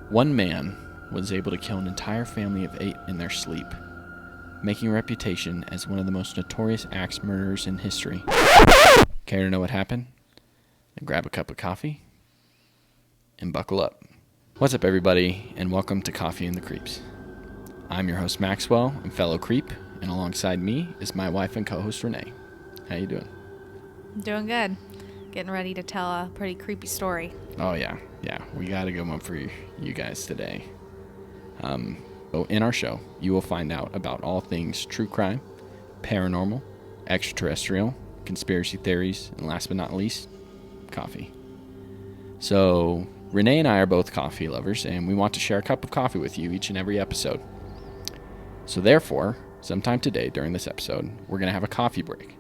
One man was able to kill an entire family of 8 in their sleep, making a reputation as one of the most notorious axe murderers in history. Care to know what happened? Then grab a cup of coffee and buckle up. What's up, everybody, and welcome to Coffee and the Creeps. I'm your host, Maxwell, and fellow creep, and alongside me is my wife and co-host, Renee. How you doing? Doing good. Getting ready to tell a pretty creepy story. Oh, yeah. We got a good one for you guys today. So in our show, you will find out about all things true crime, paranormal, extraterrestrial, conspiracy theories, and last but not least, coffee. So Renee and I are both coffee lovers, and we want to share a cup of coffee with you each and every episode. So therefore, sometime today during this episode, we're going to have a coffee break.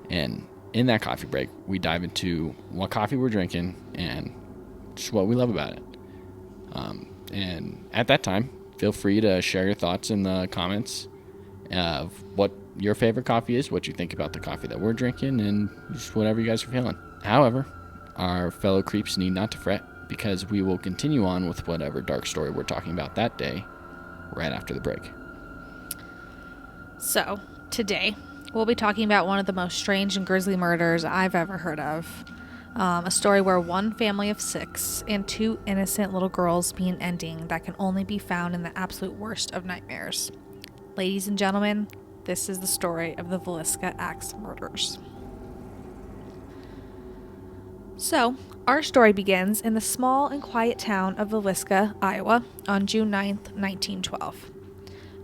And in that coffee break, we dive into what coffee we're drinking and just what we love about it. And at that time, feel free to share your thoughts in the comments of what your favorite coffee is, what you think about the coffee that we're drinking, and just whatever you guys are feeling. However, our fellow creeps need not to fret, because we will continue on with whatever dark story we're talking about that day right after the break. So, today, we'll be talking about one of the most strange and grisly murders I've ever heard of. A story where one family of 6 and 2 innocent little girls meet an ending that can only be found in the absolute worst of nightmares. Ladies and gentlemen, this is the story of the Villisca Axe Murders. So, our story begins in the small and quiet town of Villisca, Iowa, on June 9th, 1912.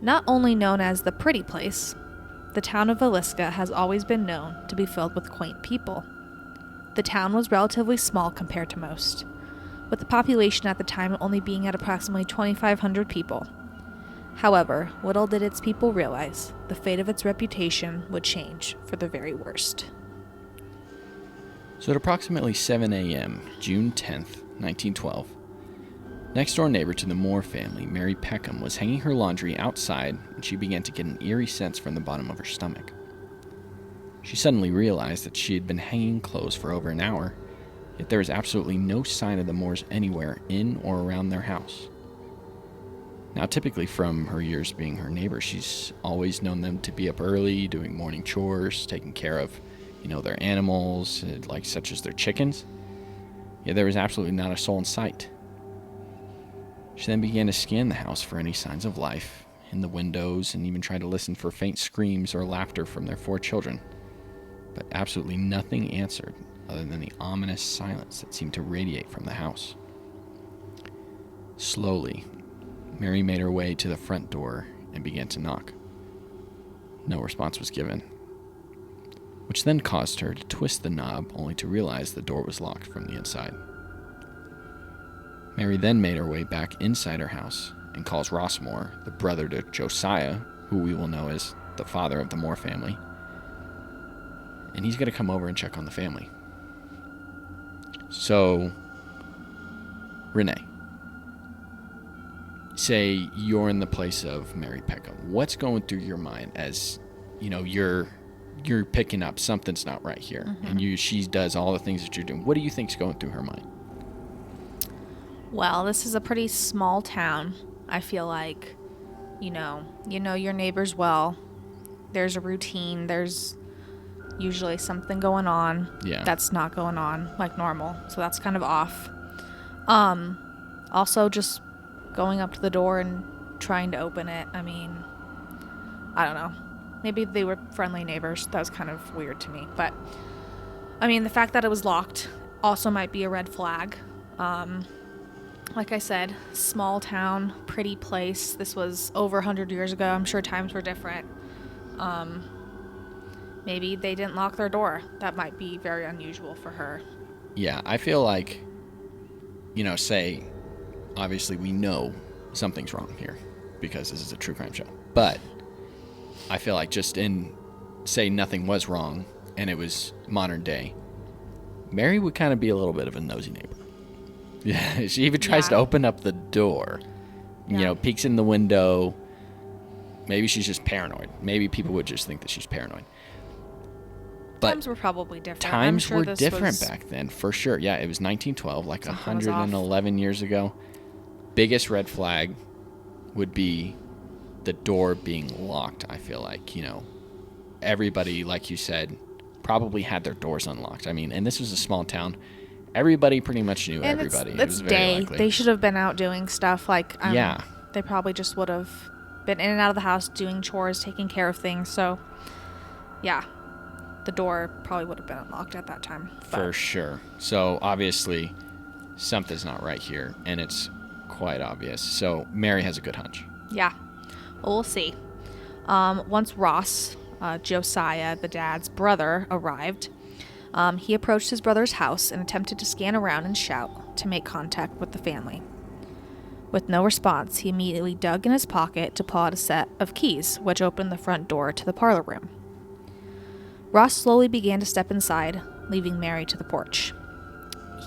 Not only known as the Pretty Place, the town of Villisca has always been known to be filled with quaint people. The town was relatively small compared to most, with the population at the time only being at approximately 2,500 people. However, little did its people realize the fate of its reputation would change for the very worst. So at approximately 7 a.m., June 10th, 1912, next-door neighbor to the Moore family, Mary Peckham, was hanging her laundry outside when she began to get an eerie sense from the bottom of her stomach. She suddenly realized that she had been hanging clothes for over an hour, yet there was absolutely no sign of the Moores anywhere in or around their house. Now, typically from her years being her neighbor, she's always known them to be up early, doing morning chores, taking care of, their animals, like such as their chickens. Yet there was absolutely not a soul in sight. She then began to scan the house for any signs of life in the windows and even tried to listen for faint screams or laughter from their 4 children. But absolutely nothing answered other than the ominous silence that seemed to radiate from the house. Slowly, Mary made her way to the front door and began to knock. No response was given, which then caused her to twist the knob only to realize the door was locked from the inside. Mary then made her way back inside her house and calls Ross Moore, the brother to Josiah, who we will know as the father of the Moore family, and he's going to come over and check on the family. So, Renee, say you're in the place of Mary Peckham. What's going through your mind as, you're picking up something's not right here, and she does all the things that you're doing? What do you think's going through her mind? Well, this is a pretty small town. I feel like, you know your neighbors well. There's a routine. There's usually something going on that's not going on like normal. So that's kind of off. Also just going up to the door and trying to open it. I mean, I don't know. Maybe they were friendly neighbors. That was kind of weird to me. But, I mean, the fact that it was locked also might be a red flag. Like I said, small town, pretty place. This was over 100 years ago. I'm sure times were different. Maybe they didn't lock their door. That might be very unusual for her. Yeah, I feel like, say, obviously we know something's wrong here because this is a true crime show. But I feel like say nothing was wrong and it was modern day, Mary would kind of be a little bit of a nosy neighbor. Yeah, she even tries to open up the door, peeks in the window. Maybe she's just paranoid. Maybe people would just think that she's paranoid. But times were probably different. Times were different back then, for sure. Yeah, it was 1912, like 111 years ago. biggest red flag would be the door being locked. I feel like, everybody, like you said, probably had their doors unlocked. I mean, and this was a small town. Everybody pretty much knew and everybody. It's very day. likely. They should have been out doing stuff. Yeah. They probably just would have been in and out of the house doing chores, taking care of things. So, yeah, the door probably would have been unlocked at that time. For sure. So, obviously, something's not right here, and it's quite obvious. So, Mary has a good hunch. Yeah. Well, we'll see. Once Ross, Josiah, the dad's brother, arrived, he approached his brother's house and attempted to scan around and shout to make contact with the family. With no response, he immediately dug in his pocket to pull out a set of keys, which opened the front door to the parlor room. Ross slowly began to step inside, leaving Mary to the porch.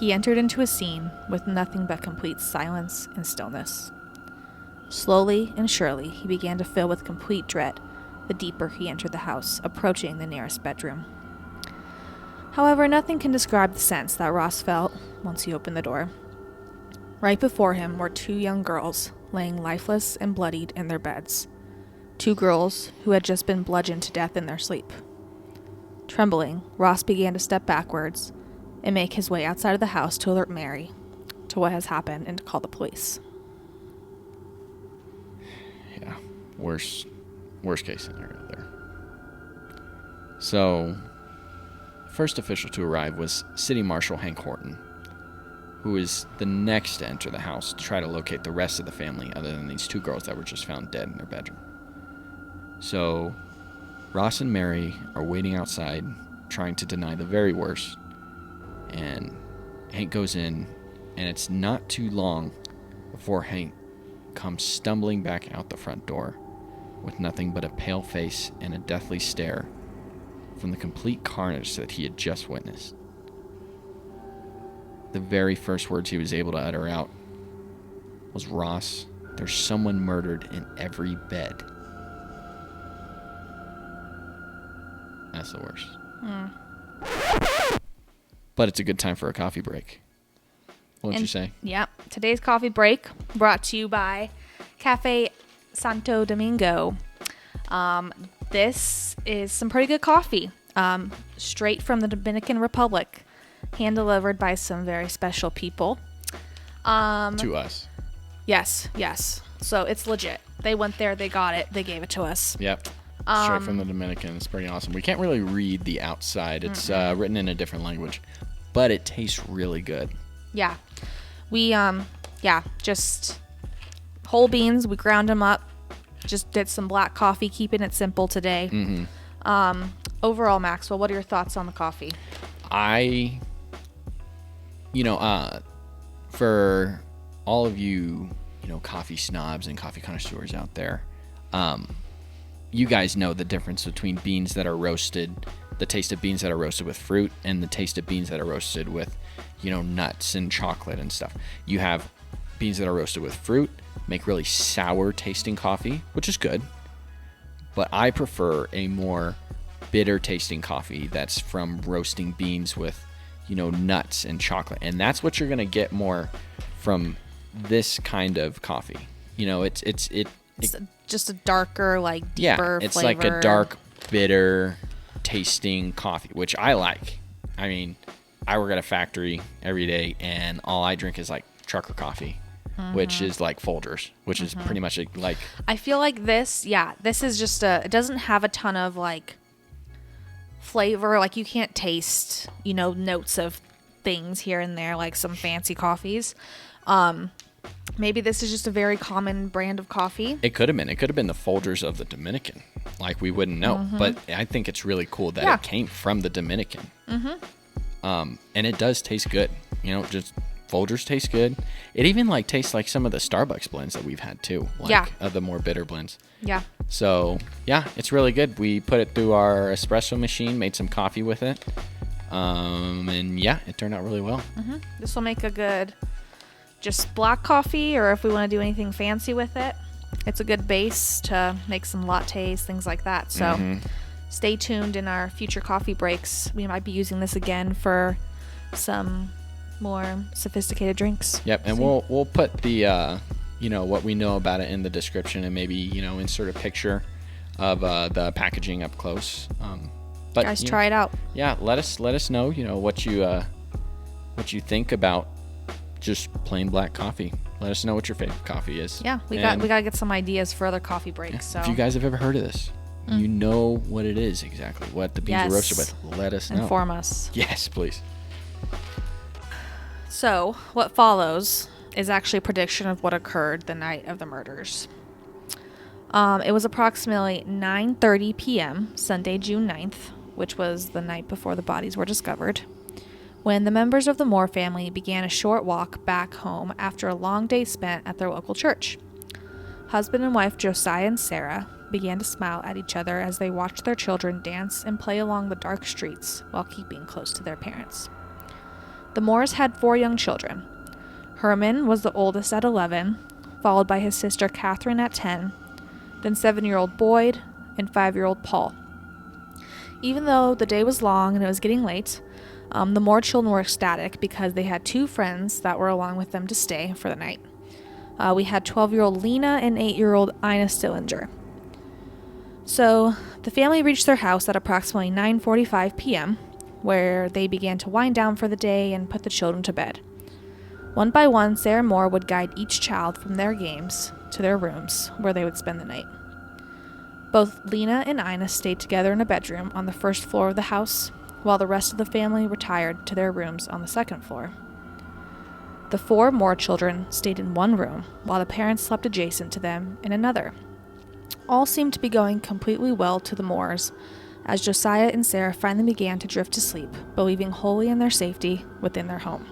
He entered into a scene with nothing but complete silence and stillness. Slowly and surely, he began to fill with complete dread the deeper he entered the house, approaching the nearest bedroom. However, nothing can describe the sense that Ross felt once he opened the door. Right before him were two young girls laying lifeless and bloodied in their beds. Two girls who had just been bludgeoned to death in their sleep. Trembling, Ross began to step backwards and make his way outside of the house to alert Mary to what has happened and to call the police. Yeah, worst case scenario there. So, first official to arrive was City Marshal Hank Horton, who is the next to enter the house to try to locate the rest of the family other than these two girls that were just found dead in their bedroom. So, Ross and Mary are waiting outside, trying to deny the very worst, and Hank goes in, and it's not too long before Hank comes stumbling back out the front door with nothing but a pale face and a deathly stare from the complete carnage that he had just witnessed. The very first words he was able to utter out was, "Ross, there's someone murdered in every bed." That's the worst. But it's a good time for a coffee break. What would you say? Yeah. Today's coffee break brought to you by Cafe Santo Domingo. This is some pretty good coffee. Straight from the Dominican Republic. Hand-delivered by some very special people. To us. Yes. So it's legit. They went there, they got it, they gave it to us. Yep. Straight from the Dominican. It's pretty awesome. We can't really read the outside. It's written in a different language. But it tastes really good. Yeah. We, just whole beans. We ground them up. Just did some black coffee, keeping it simple today. Mm-hmm. Overall, Maxwell, what are your thoughts on the coffee? For all of you, coffee snobs and coffee connoisseurs out there, you guys know the difference between beans that are roasted, the taste of beans that are roasted with fruit, and the taste of beans that are roasted with, nuts and chocolate and stuff. You have beans that are roasted with fruit, make really sour tasting coffee, which is good. But I prefer a more bitter tasting coffee that's from roasting beans with, nuts and chocolate. And that's what you're going to get more from this kind of coffee. It's just a darker, deeper it's flavor. like a dark, bitter tasting coffee, which I like. I mean, I work at a factory every day, and all I drink is trucker coffee, which is like Folgers, which is pretty much like. I feel like this is just it doesn't have a ton of flavor. You can't taste, notes of things here and there like some fancy coffees. Maybe this is just a very common brand of coffee. It could have been. It could have been the Folgers of the Dominican. We wouldn't know. But I think it's really cool that it came from the Dominican. And it does taste good. Just Folgers taste good. It even tastes like some of the Starbucks blends that we've had too. The more bitter blends. Yeah. So, it's really good. We put it through our espresso machine, made some coffee with it. And it turned out really well. This will make a good just black coffee, or if we want to do anything fancy with it, it's a good base to make some lattes, things like that. So stay tuned in our future coffee breaks. We might be using this again for some more sophisticated drinks. Yep, and we'll put the what we know about it in the description, and maybe, insert a picture of the packaging up close. But guys, try it out. Yeah, let us know, what you think about just plain black coffee. Let us know what your favorite coffee is. Yeah, we got to get some ideas for other coffee breaks. Yeah, so if you guys have ever heard of this, you know what it is exactly, what the beans are roasted with. Let us know. Inform us. Yes, please. So, what follows is actually a prediction of what occurred the night of the murders. It was approximately 9:30 p.m., Sunday, June 9th, which was the night before the bodies were discovered, when the members of the Moore family began a short walk back home after a long day spent at their local church. Husband and wife Josiah and Sarah began to smile at each other as they watched their children dance and play along the dark streets while keeping close to their parents. The Moores had 4 young children. Herman was the oldest at 11, followed by his sister Catherine at 10, then 7-year-old Boyd, and 5-year-old Paul. Even though the day was long and it was getting late, the Moore children were ecstatic because they had 2 friends that were along with them to stay for the night. We had 12-year-old Lena and 8-year-old Ina Stillinger. So the family reached their house at approximately 9:45 p.m., where they began to wind down for the day and put the children to bed. One by one, Sarah Moore would guide each child from their games to their rooms, where they would spend the night. Both Lena and Ina stayed together in a bedroom on the first floor of the house, while the rest of the family retired to their rooms on the second floor. The 4 Moore children stayed in one room, while the parents slept adjacent to them in another. All seemed to be going completely well to the Moores, as Josiah and Sarah finally began to drift to sleep, believing wholly in their safety within their home.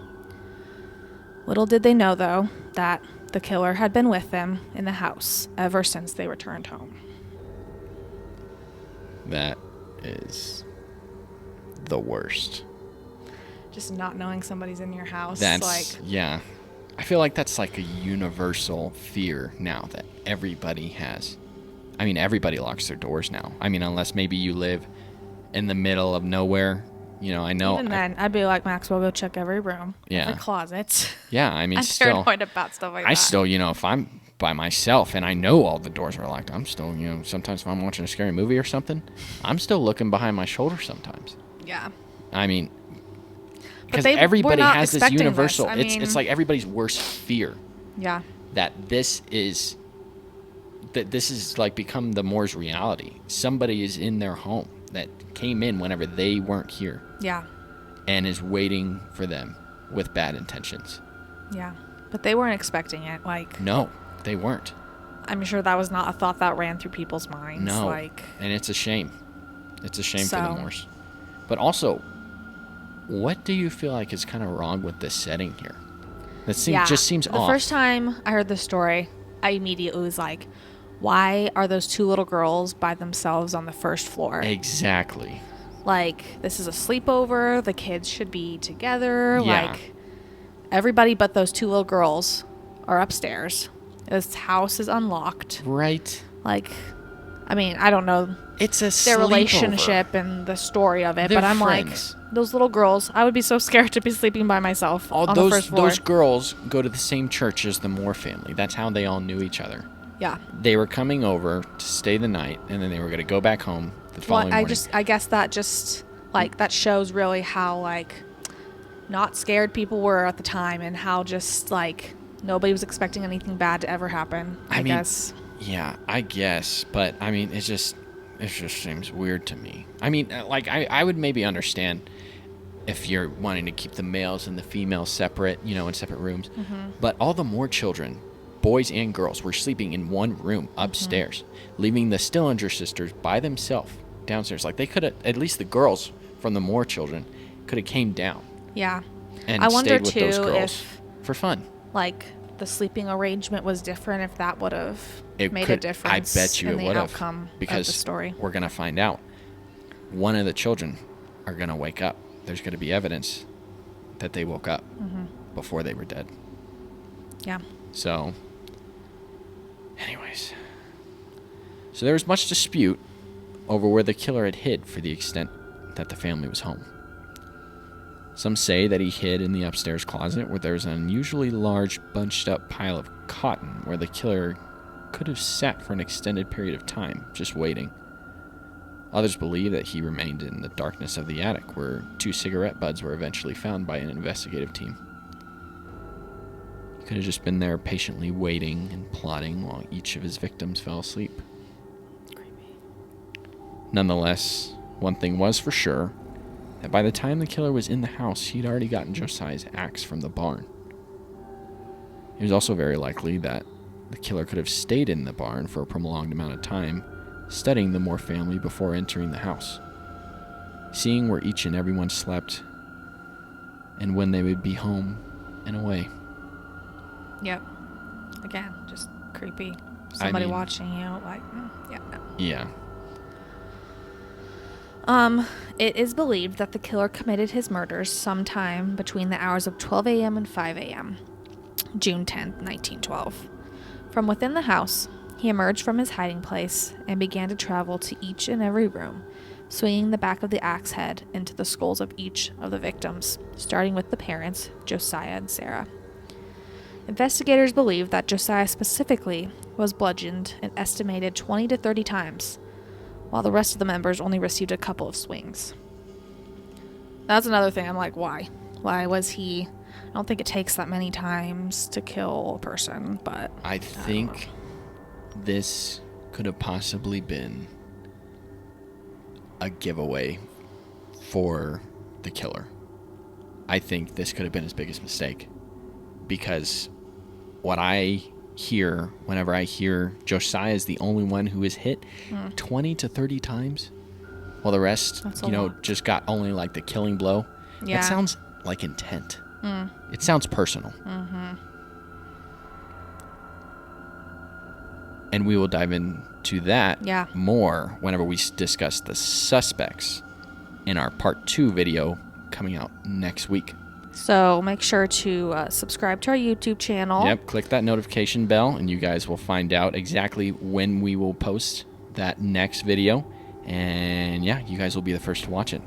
Little did they know, though, that the killer had been with them in the house ever since they returned home. That is the worst. Just not knowing somebody's in your house. Yeah. I feel like that's like a universal fear now that everybody has. I mean, everybody locks their doors now. I mean, unless maybe you live in the middle of nowhere. I know. Even then, I'd be like, Maxwell, go check every room, every closet. Yeah, I mean, I'm paranoid about stuff like that. I still, if I'm by myself and I know all the doors are locked, I'm still, sometimes if I'm watching a scary movie or something, I'm still looking behind my shoulder sometimes. Yeah. I mean, because everybody has this universal. It's like everybody's worst fear. Yeah. That this is like become the Moore's reality. Somebody is in their home that came in whenever they weren't here. Yeah. And is waiting for them with bad intentions. Yeah. But they weren't expecting it. No, they weren't. I'm sure that was not a thought that ran through people's minds. No. And it's a shame. It's a shame for the Moores. But also, what do you feel like is kind of wrong with this setting here? That just seems off. The first time I heard this story, I immediately was like, why are those 2 little girls by themselves on the first floor? Exactly. This is a sleepover. The kids should be together. Yeah. Everybody but those 2 little girls are upstairs. This house is unlocked. Right. I don't know. It's a their relationship and the story of it, They're but I'm friends. Those little girls, I would be so scared to be sleeping by myself on the first floor. Those girls go to the same church as the Moore family. That's how they all knew each other. Yeah. They were coming over to stay the night, and then they were going to go back home the following morning. I guess that just, that shows really how, not scared people were at the time and how just, nobody was expecting anything bad to ever happen, I guess. Yeah, I guess. But, it just seems weird to me. I would maybe understand if you're wanting to keep the males and the females separate, in separate rooms. Mm-hmm. But all the Moore children, boys and girls, were sleeping in one room upstairs, leaving the Stillinger sisters by themselves downstairs. They could have, at least the girls from the Moore children, could have came down. Yeah. And stayed with those girls for fun. The sleeping arrangement was different, if that would have made a difference. I bet you it would have. Outcome because of the story. We're going to find out. One of the children are going to wake up. There's going to be evidence that they woke up before they were dead. Yeah. So, anyways. So there was much dispute over where the killer had hid for the extent that the family was home. Some say that he hid in the upstairs closet where there's an unusually large bunched up pile of cotton where the killer could have sat for an extended period of time, just waiting. Others believe that he remained in the darkness of the attic where 2 cigarette butts were eventually found by an investigative team. He could have just been there patiently waiting and plotting while each of his victims fell asleep. Creepy. Nonetheless, one thing was for sure, that by the time the killer was in the house, he'd already gotten Josiah's axe from the barn. It was also very likely that the killer could have stayed in the barn for a prolonged amount of time, studying the Moore family before entering the house, seeing where each and everyone slept, and when they would be home and away. Yep. Again, just creepy. Somebody watching you, like, yeah, no. Yeah. It is believed that the killer committed his murders sometime between the hours of 12 a.m. and 5 a.m., June 10th, 1912. From within the house, he emerged from his hiding place and began to travel to each and every room, swinging the back of the axe head into the skulls of each of the victims, starting with the parents, Josiah and Sarah. Investigators believe that Josiah specifically was bludgeoned an estimated 20 to 30 times, while the rest of the members only received a couple of swings. That's another thing. I'm like, why? Why was he... I don't think it takes that many times to kill a person, but... I think this could have possibly been a giveaway for the killer. I think this could have been his biggest mistake. Because what I hear whenever I hear Josiah is the only one who is hit 20 to 30 times, while the rest, just got only like the killing blow. Yeah. That sounds like intent. It sounds personal. Mm-hmm. And we will dive into that more whenever we discuss the suspects in our part 2 video coming out next week. So make sure to subscribe to our YouTube channel. Yep, click that notification bell and you guys will find out exactly when we will post that next video. And yeah, you guys will be the first to watch it.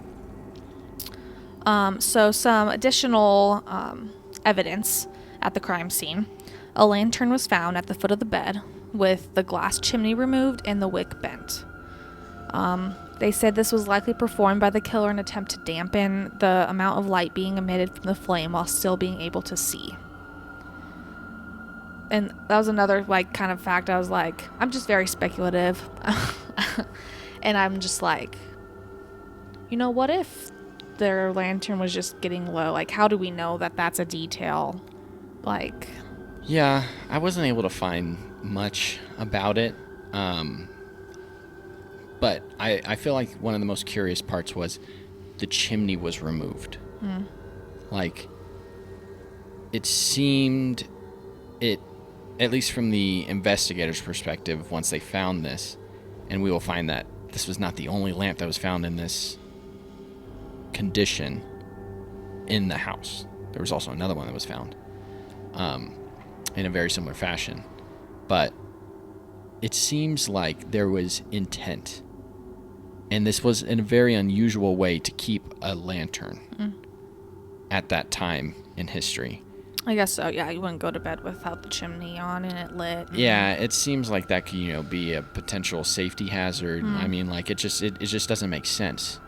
So some additional evidence at the crime scene. A lantern was found at the foot of the bed with the glass chimney removed and the wick bent. They said this was likely performed by the killer in an attempt to dampen the amount of light being emitted from the flame while still being able to see. And that was another kind of fact. I was like, I'm just very speculative. And I'm just like, what if their lantern was just getting low? Like, how do we know that that's a detail? Yeah, I wasn't able to find much about it. But I feel like one of the most curious parts was the chimney was removed. It seemed, at least from the investigators' perspective, once they found this, and we will find that this was not the only lamp that was found in this condition in the house. There was also another one that was found in a very similar fashion. But it seems like there was intent. And this was in a very unusual way to keep a lantern at that time in history. I guess so. Yeah, you wouldn't go to bed without the chimney on and it lit. Yeah, it seems like that could, be a potential safety hazard. I mean, it just doesn't make sense.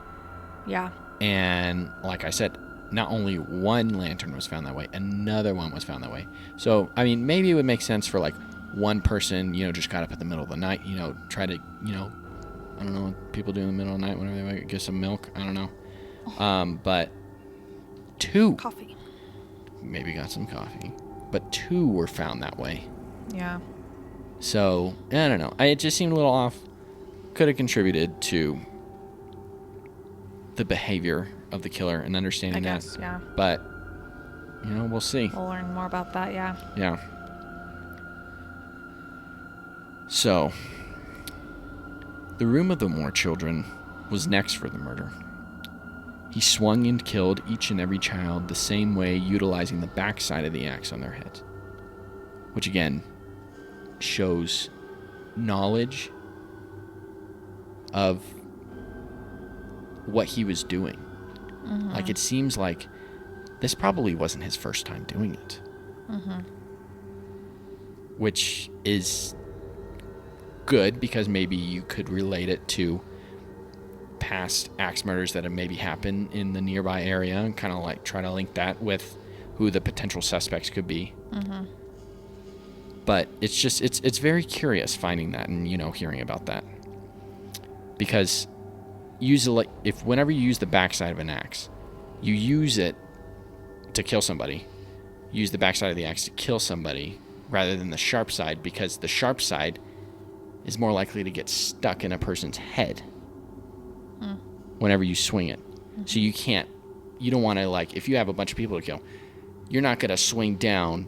Yeah. And like I said, not only one lantern was found that way, another one was found that way. So, I mean, maybe it would make sense for one person, just got up at the middle of the night, try to, I don't know what people do in the middle of the night whenever they get some milk. I don't know. But 2. Coffee. Maybe got some coffee. But 2 were found that way. Yeah. So, I don't know. It just seemed a little off. Could have contributed to the behavior of the killer and understanding I guess, yeah. But, we'll see. We'll learn more about that, yeah. Yeah. So, the room of the Moore children was next for the murder. He swung and killed each and every child the same way, utilizing the backside of the axe on their heads. Which again, shows knowledge of what he was doing. It seems like this probably wasn't his first time doing it. Mm-hmm. Which is good because maybe you could relate it to past axe murders that have maybe happened in the nearby area and kind of like try to link that with who the potential suspects could be. Mm-hmm. But it's just, it's very curious finding that and, hearing about that. Because whenever you use the backside of an axe, you use it to kill somebody. Use the backside of the axe to kill somebody rather than the sharp side, because the sharp side is more likely to get stuck in a person's head whenever you swing it. Mm-hmm. So you don't want to, like, if you have a bunch of people to kill, you're not going to swing down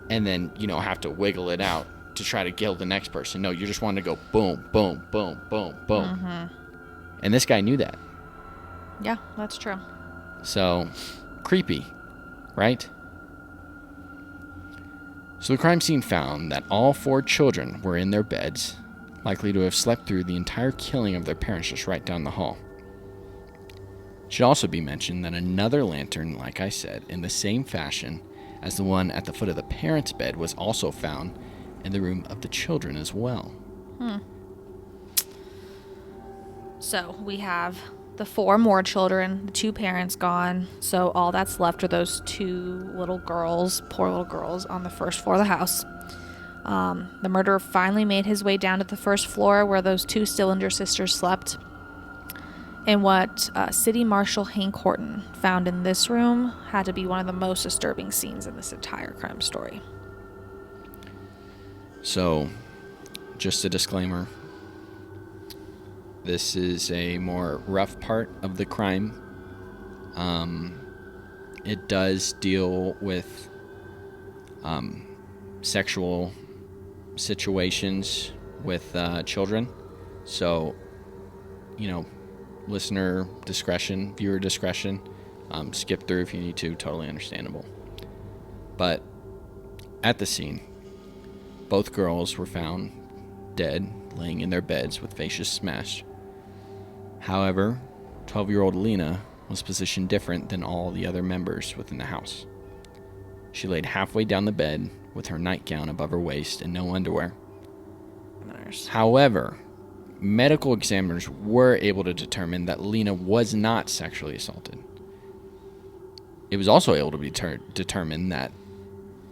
and then, have to wiggle it out to try to kill the next person. No, you just want to go boom, boom, boom, boom, boom. Mm-hmm. And this guy knew that. Yeah, that's true. So, creepy, right? So the crime scene found that all 4 children were in their beds, likely to have slept through the entire killing of their parents just right down the hall. It should also be mentioned that another lantern, like I said, in the same fashion as the one at the foot of the parents' bed, was also found in the room of the children as well. So we have the 4 more children, the 2 parents gone. So all that's left are those 2 little girls, poor little girls, on the first floor of the house. The murderer finally made his way down to the first floor where those 2 Stillinger sisters slept. And what City Marshal Hank Horton found in this room had to be one of the most disturbing scenes in this entire crime story. So, just a disclaimer. This is a more rough part of the crime. It does deal with sexual situations with children. So, listener discretion, viewer discretion. Skip through if you need to, totally understandable. But at the scene, both girls were found dead, laying in their beds with faces smashed. However, 12-year-old Lena was positioned different than all the other members within the house. She laid halfway down the bed with her nightgown above her waist and no underwear. However, medical examiners were able to determine that Lena was not sexually assaulted. It was also able to be determined that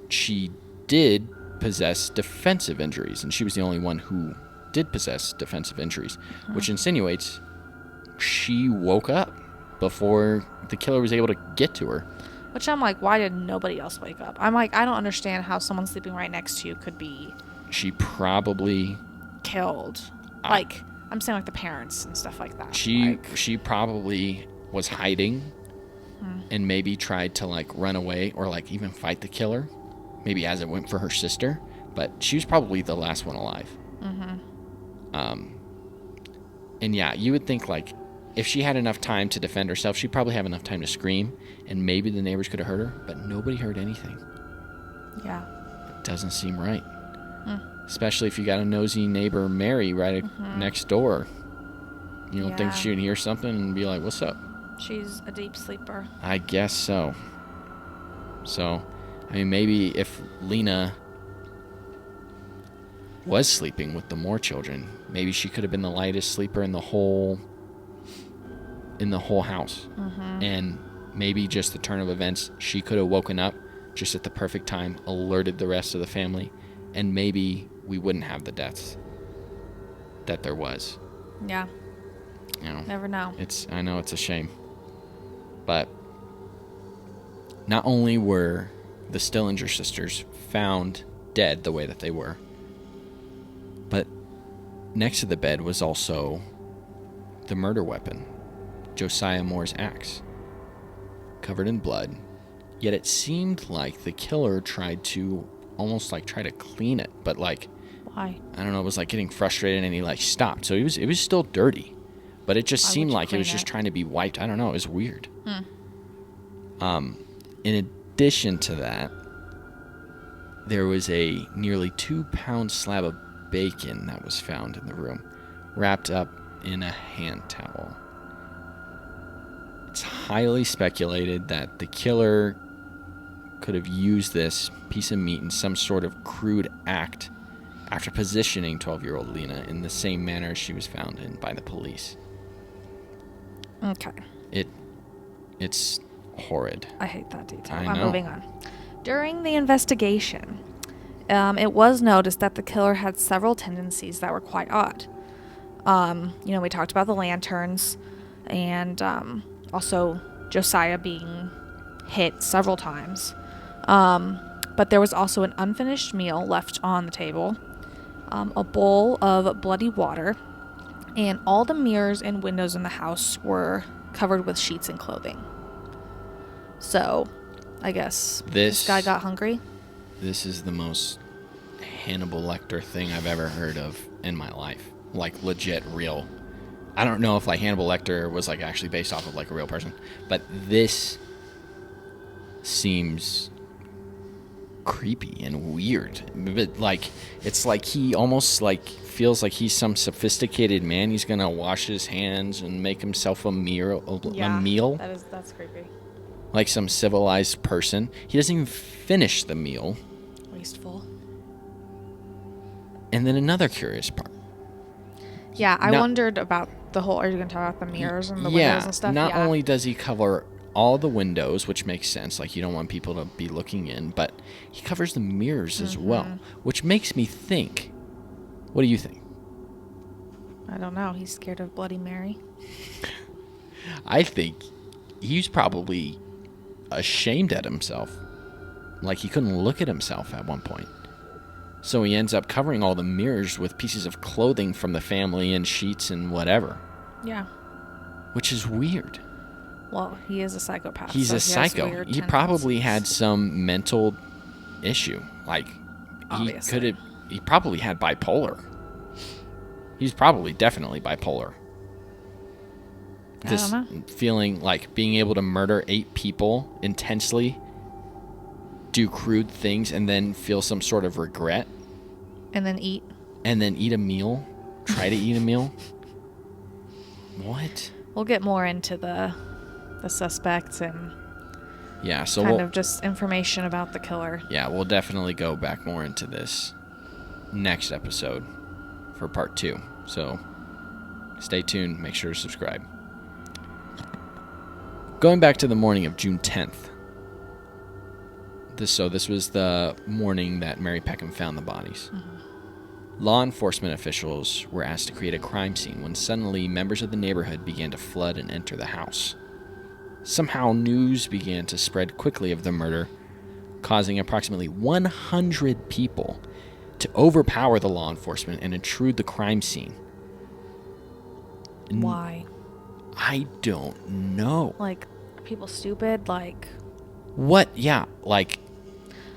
she did possess defensive injuries, and she was the only one who did possess defensive injuries, which insinuates she woke up before the killer was able to get to her. Which I'm like, why did nobody else wake up? I'm like, I don't understand how someone sleeping right next to you could be... She probably... killed. I'm saying like the parents and stuff like that. She probably was hiding and maybe tried to like run away or like even fight the killer. Maybe as it went for her sister. But she was probably the last one alive. And yeah, you would think like if she had enough time to defend herself, she'd probably have enough time to scream and maybe the neighbors could have heard her, but nobody heard anything. Yeah. It doesn't seem right. Especially if you got a nosy neighbor, Mary, right next door. You don't think she would hear something and be like, what's up? She's a deep sleeper. I guess so. So, I mean, maybe if Lena was sleeping with the more children, maybe she could have been the lightest sleeper in the whole house. And maybe just the turn of events, she could have woken up just at the perfect time, alerted the rest of the family, and maybe we wouldn't have the deaths that there was. Yeah. Never know. I know it's a shame. But not only were the Stillinger sisters found dead the way that they were, but next to the bed was also the murder weapon, Josiah Moore's axe, covered in blood. Yet it seemed like the killer tried to almost like try to clean it, but like, why? I don't know, it was like getting frustrated and he like stopped. So it was still dirty, but it just seemed like it was just trying to be wiped. I don't know, it was weird. In addition to that, there was a nearly 2-pound slab of bacon that was found in the room, wrapped up in a hand towel. It's highly speculated that the killer could have used this piece of meat in some sort of crude act after positioning 12-year-old Lena in the same manner she was found in by the police. Okay. It's horrid. I hate that detail. I I'm know. moving on. During the investigation, it was noticed that the killer had several tendencies that were quite odd. We talked about the lanterns and also Josiah being hit several times. But there was also an unfinished meal left on the table, a bowl of bloody water, and all the mirrors and windows in the house were covered with sheets and clothing. So, I guess this guy got hungry. This is the most Hannibal Lecter thing I've ever heard of in my life. Like, legit, real. I don't know if, like, Hannibal Lecter was, like, actually based off of, like, a real person. But this seems creepy and weird. But, like, it's like he almost, like, feels like he's some sophisticated man. He's gonna wash his hands and make himself a meal. That's creepy. Like some civilized person. He doesn't even finish the meal. Wasteful. And then another curious part. Yeah, I wondered about the whole... Are you going to talk about the mirrors and the windows and stuff? Not only does he cover all the windows, which makes sense, like you don't want people to be looking in, but he covers the mirrors as well, which makes me think... What do you think? I don't know. He's scared of Bloody Mary. I think he's probably ashamed at himself. Like he couldn't look at himself at one point. So he ends up covering all the mirrors with pieces of clothing from the family and sheets and whatever. Yeah. Which is weird. Well, he is a psychopath. He's a psycho. He probably had some mental issue. Like, he probably had bipolar. He's probably definitely bipolar. I don't know. Feeling like being able to murder 8 people intensely, do crude things, and then feel some sort of regret. And then eat. And then eat a meal. Try to eat a meal. What? We'll get more into the suspects and so kind of just information about the killer. Yeah, we'll definitely go back more into this next episode for part 2. So stay tuned. Make sure to subscribe. Going back to the morning of June 10th. This was the morning that Mary Peckham found the bodies. Law enforcement officials were asked to create a crime scene when suddenly members of the neighborhood began to flood and enter the house. Somehow news began to spread quickly of the murder, causing approximately 100 people to overpower the law enforcement and intrude the crime scene. Why? I don't know. Like, are people stupid? Like... What? Yeah, like...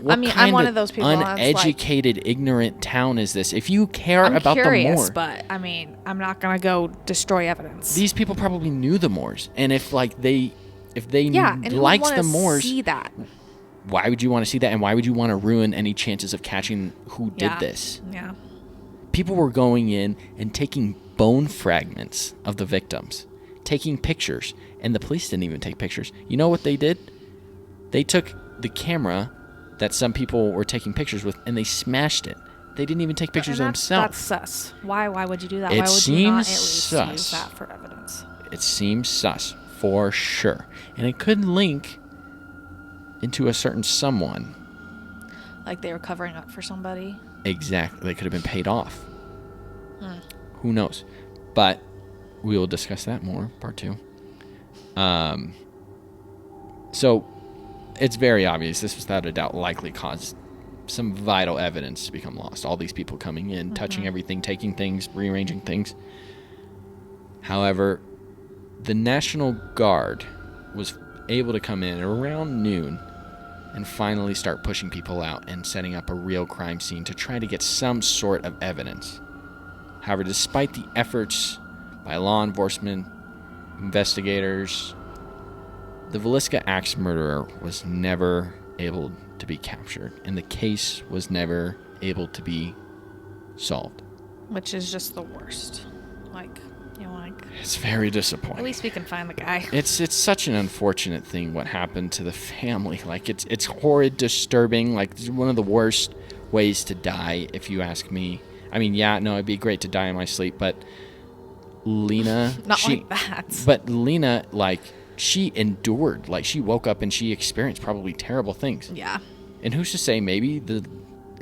What I'm one of those people. Uneducated, ignorant town is this? If you care I'm about curious, the Moor, but I'm not gonna go destroy evidence. These people probably knew the Moors, and if they and liked the Moors, see that. Why would you want to see that, and why would you want to ruin any chances of catching who did this? Yeah. People were going in and taking bone fragments of the victims, taking pictures, and the police didn't even take pictures. You know what they did? They took the camera that some people were taking pictures with, and they smashed it. They didn't even take pictures of themselves. That's sus. Why would you do that? It Why would you not at seems least use sus. that for evidence? It seems sus, for sure. And it could link into a certain someone. Like they were covering up for somebody? Exactly. They could have been paid off. Who knows? But we will discuss that more, part 2. So... It's very obvious this, without a doubt, likely caused some vital evidence to become lost. All these people coming in, touching everything, taking things, rearranging things. However, the National Guard was able to come in around noon and finally start pushing people out and setting up a real crime scene to try to get some sort of evidence. However, despite the efforts by law enforcement, investigators... The Villisca Axe Murderer was never able to be captured, and the case was never able to be solved. Which is just the worst. Like, You're like, It's very at disappointing. least we can find the guy. It's such an unfortunate thing what happened to the family. Like it's horrid, disturbing. Like it's one of the worst ways to die, if you ask me. I mean, yeah, no, it'd be great to die in my sleep, but Lena, Not like that. But Lena, like, she endured. Like, she woke up and she experienced probably terrible things. Yeah. And who's to say maybe the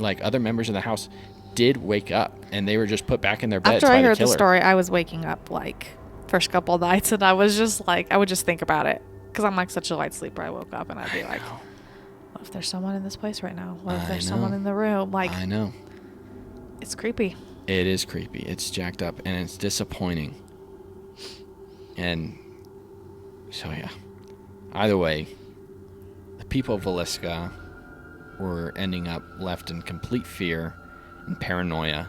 other members of the house did wake up and they were just put back in their beds After by I the heard the killer. story, I was waking up like first couple of nights, and I was just like, I would just think about it because I'm like such a light sleeper. I woke up and I'd be like, what if there's someone in this place right now? What if there's someone in the room? Like, I know. It's creepy. It is creepy. It's jacked up and it's disappointing. And so, yeah. Either way, the people of Villisca were ending up left in complete fear and paranoia,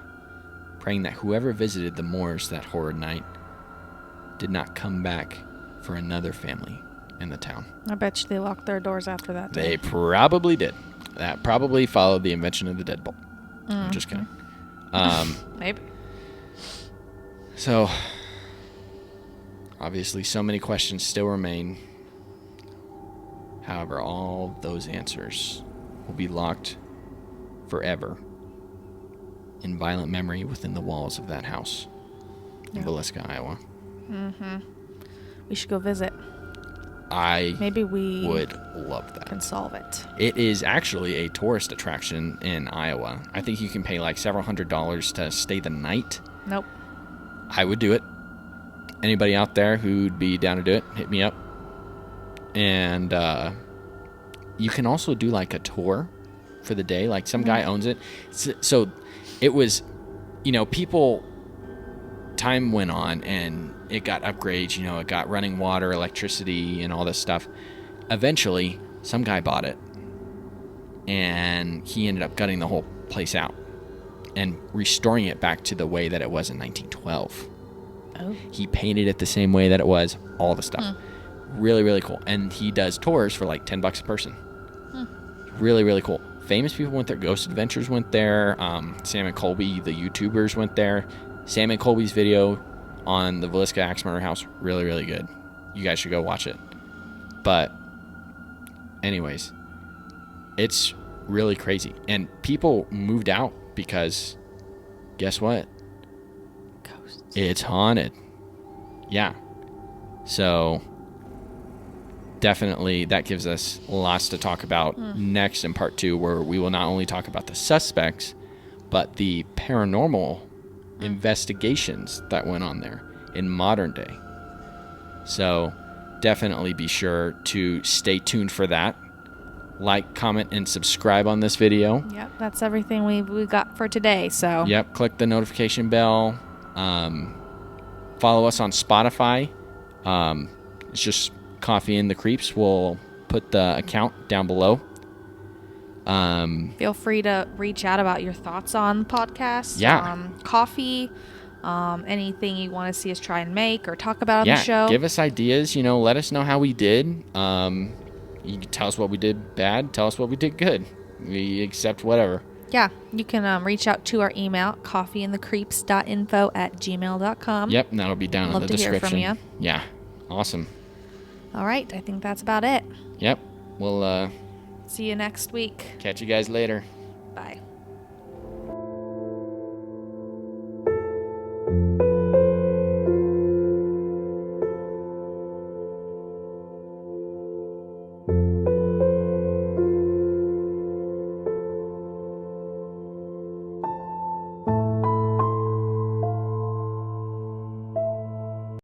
praying that whoever visited the moors that horrid night did not come back for another family in the town. I bet you they locked their doors after that. They probably did. That probably followed the invention of the deadbolt. I'm just kidding. Maybe. So, obviously, so many questions still remain. However, all those answers will be locked forever in violent memory within the walls of that house in Villisca, Iowa. We should go visit. Maybe we would love that. Can solve it. It is actually a tourist attraction in Iowa. I think you can pay like several $100s to stay the night. Nope. I would do it. Anybody out there who'd be down to do it, hit me up. And you can also do like a tour for the day. Like some guy owns it. So it was, time went on and it got upgrades, it got running water, electricity, and all this stuff. Eventually, some guy bought it and he ended up gutting the whole place out and restoring it back to the way that it was in 1912. Oh. He painted it the same way that it was, all the stuff. Really, really cool. And he does tours for like $10 a person. Really, really cool. Famous people went there. Ghost Adventures went there. Sam and Colby, the YouTubers, went there. Sam and Colby's video on the Villisca Axe Murder House, really, really good. You guys should go watch it. But anyways, it's really crazy. And people moved out because guess what? Ghosts. It's haunted. Yeah. So definitely that gives us lots to talk about next in part 2, where we will not only talk about the suspects, but the paranormal investigations that went on there in modern day. So definitely be sure to stay tuned for that. Like, comment, and subscribe on this video. Yep, that's everything we got for today. So Yep, click the notification bell. Follow us on Spotify. It's just Coffee and the Creeps. We'll put the account down below. feel free to reach out about your thoughts on the podcast. Yeah. Coffee, anything you want to see us try and make or talk about on the show. Yeah, give us ideas. Let us know how we did. You can tell us what we did bad. Tell us what we did good. We accept whatever. Yeah, you can reach out to our email, coffeeandthecreeps.info@gmail.com. Yep, and that'll be down in the Love to hear description. from you. Yeah, awesome. All right, I think that's about it. Yep, we'll See you next week. catch you guys later. Bye.